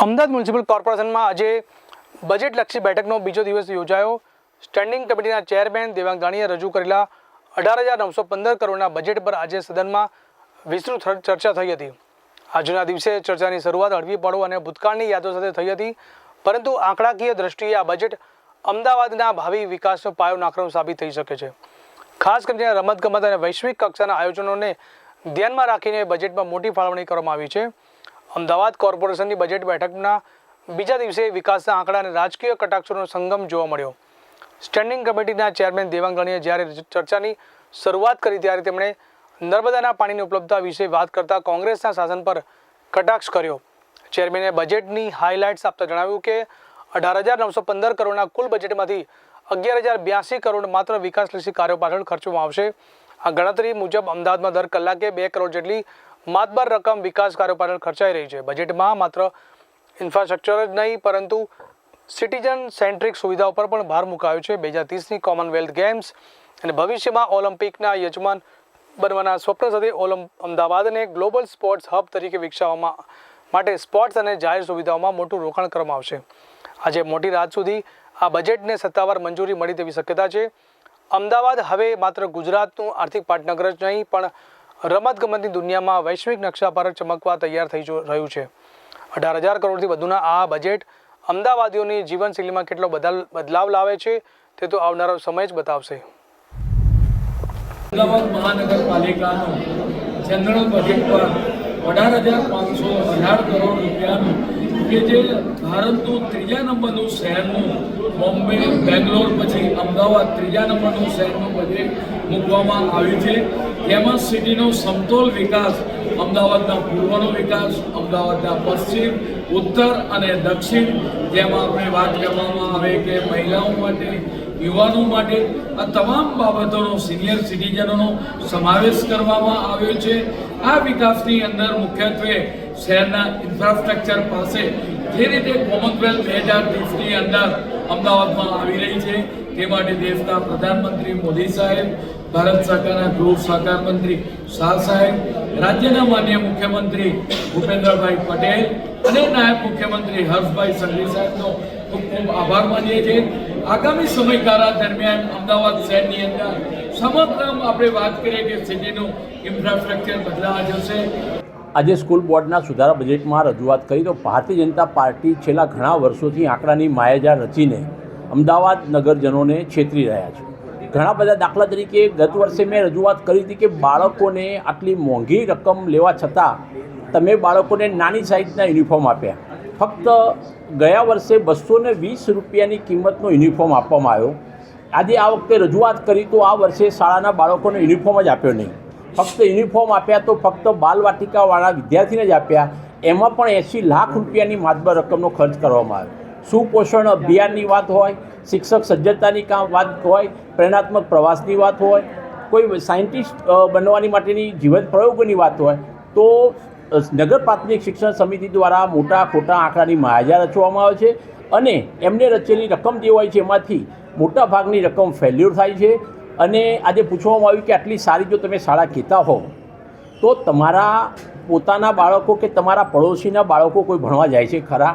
Ahmedabad municipal કોર્પોરેશનમાં આજે બજેટલક્ષી બેઠકનો બીજો દિવસ યોજાયો। સ્ટેન્ડિંગ કમિટીના ચેરમેન દેવાંગ દાણીએ રજૂ કરેલા 18,915 કરોડના બજેટ પર આજે સદનમાં વિસ્તૃત ચર્ચા થઈ હતી। આજના દિવસે ચર્ચાની શરૂઆત હળવી પળો અને ભૂતકાળની યાદો સાથે થઈ હતી, પરંતુ આંકડાકીય દ્રષ્ટિએ આ બજેટ અમદાવાદના ભાવિ વિકાસનો પાયો નાખવાનું સાબિત થઈ શકે છે। ખાસ કરીને રમતગમત અને વૈશ્વિક કક્ષાના આયોજનોને ધ્યાનમાં રાખીને બજેટમાં મોટી ફાળવણી કરવામાં આવી છે। અમદાવાદ કોર્પોરેશનની બજેટ બેઠકના બીજા દિવસે વિકાસના આંકડા અને રાજકીય કટાક્ષોનો સંગમ જોવા મળ્યો। સ્ટેન્ડિંગ કમિટીના ચેરમેન દેવાંગ દાણીએ જ્યારે ચર્ચાની શરૂઆત કરી ત્યારે તેમણે નર્મદાના પાણીની ઉપલબ્ધતા વિશે વાત કરતા કોંગ્રેસના શાસન પર કટાક્ષ કર્યો। ચેરમેને બજેટની હાઇલાઇટ્સ આપતા જણાવ્યું કે 18,915 કરોડના કુલ બજેટમાંથી 11,082 કરોડ માત્ર વિકાસલક્ષી કાર્યો પાછળ ખર્ચવામાં આવશે। આ ગણતરી મુજબ અમદાવાદમાં દર કલાકે 2 કરોડ જેટલી માતબર રકમ વિકાસ કાર્યો પાછળ ખર્ચાઈ રહી છે। બજેટમાં માત્ર ઇન્ફ્રાસ્ટ્રક્ચર જ નહીં, પરંતુ સિટીઝન સેન્ટ્રિક સુવિધાઓ પર પણ ભાર મુકાયો છે। 2030ની કોમનવેલ્થ ગેમ્સ અને ભવિષ્યમાં ઓલિમ્પિકના યજમાન બનવાના સ્વપ્ન સાથે અમદાવાદને ગ્લોબલ સ્પોર્ટ્સ હબ તરીકે વિકસાવવા માટે સ્પોર્ટ્સ અને જાહેર સુવિધાઓમાં મોટું રોકાણ કરવામાં આવશે। આજે મોટી રાત સુધી આ બજેટને સત્તાવાર મંજૂરી મળી તેવી શક્યતા છે। અમદાવાદ હવે માત્ર ગુજરાતનું આર્થિક પાટનગર જ નહીં, પણ રમતગમતની દુનિયામાં વૈશ્વિક નકશા પર ચમકવા તૈયાર થઈ રહ્યું છે। 18,000 કરોડથી વધુના આ બજેટ અમદાવાદીઓની જીવનશૈલીમાં કેટલો બદલાવ લાવે છે તે તો આવનારો સમય જ બતાવશે। અમદાવાદ મહાનગરપાલિકાનું જનરલ બજેટ પર 18,518 કરોડ રૂપિયાનું કે જે ભારતનું 3જા નંબરનું શહેરનું બોમ્બે, બેંગ્લોર પછી અમદાવાદ 3જા નંબરનું શહેરનું બજેટ મૂકવામાં આવ્યું છે। જેમાં સિટીનો સમતોલ વિકાસ, અમદાવાદના પૂર્વનો વિકાસ, અમદાવાદના પશ્ચિમ, ઉત્તર અને દક્ષિણ, જેમાં આપણે વાત કરવામાં આવે કે મહિલાઓ માટે, યુવાનો માટે આ તમામ બાબતોનો સિનિયર સિટીઝનોનો સમાવેશ કરવામાં આવ્યો છે। આ વિકાસની અંદર મુખ્યત્વે શહેરના ઇન્ફ્રાસ્ટ્રક્ચર પાસે જે રીતે કોમનવેલ્થ 2030ની અંદર અમદાવાદમાં આવી રહી છે તે માટે દેશના પ્રધાનમંત્રી મોદી સાહેબ, ભારત સરકારના ગૃહ સહકાર મંત્રી શાહ સાહેબ, રાજ્યના માન્ય મુખ્યમંત્રી ભૂપેન્દ્રભાઈ પટેલ અને નાયબ મુખ્યમંત્રી હર્ષભાઈ સંઘવી સાહેબનો ખૂબ ખૂબ આભાર માનીએ છીએ। આગામી સમયગાળા દરમિયાન અમદાવાદ શહેરની અંદર સમગ્ર આપણે વાત કરીએ કે સિટીનું ઇન્ફ્રાસ્ટ્રક્ચર બદલાવા જશે। આજે સ્કૂલ બોર્ડના સુધારા બજેટમાં રજૂઆત કરી તો ભારતીય જનતા પાર્ટી છેલ્લા ઘણા વર્ષોથી આંકડાની માયાજાળ રચીને અમદાવાદ નગરજનોને છેતરી રહ્યા છે। ઘણા બધા દાખલા તરીકે ગત વર્ષે મેં રજૂઆત કરી હતી કે બાળકોને આટલી મોંઘી રકમ લેવા છતાં તમે બાળકોને નાની સાઇઝના યુનિફોર્મ આપ્યા। ફક્ત ગયા વર્ષે 220 રૂપિયાની કિંમતનો યુનિફોર્મ આપવામાં આવ્યો। આજે આ વખતે રજૂઆત કરી તો આ વર્ષે શાળાના બાળકોને યુનિફોર્મ જ આપ્યો નહીં, ફક્ત યુનિફોર્મ આપ્યા તો ફક્ત બાલવાટિકાવાળા વિદ્યાર્થીને જ આપ્યા। એમાં પણ 80 લાખ રૂપિયાની માતબર રકમનો ખર્ચ કરવામાં આવ્યો। સુપોષણ અભિયાનની વાત હોય, શિક્ષક સજ્જતાની વાત હોય, પ્રેરણાત્મક પ્રવાસની વાત હોય, કોઈ સાયન્ટિસ્ટ બનવાની માટેની જીવન પ્રયોગોની વાત હોય, તો નગર પ્રાથમિક શિક્ષણ સમિતિ દ્વારા મોટા ખોટા આંકડાની માયાજાળ રચવામાં આવે છે અને એમને રચેલી રકમ જે હોય છે એમાંથી મોટા ભાગની રકમ ફેલ્યુર થાય છે। અને આજે પૂછવામાં આવ્યું કે આટલી સારી જો તમે શાળા કહેતા હો તો તમારા પોતાના બાળકો કે તમારા પડોશીના બાળકો કોઈ ભણવા જાય છે ખરા?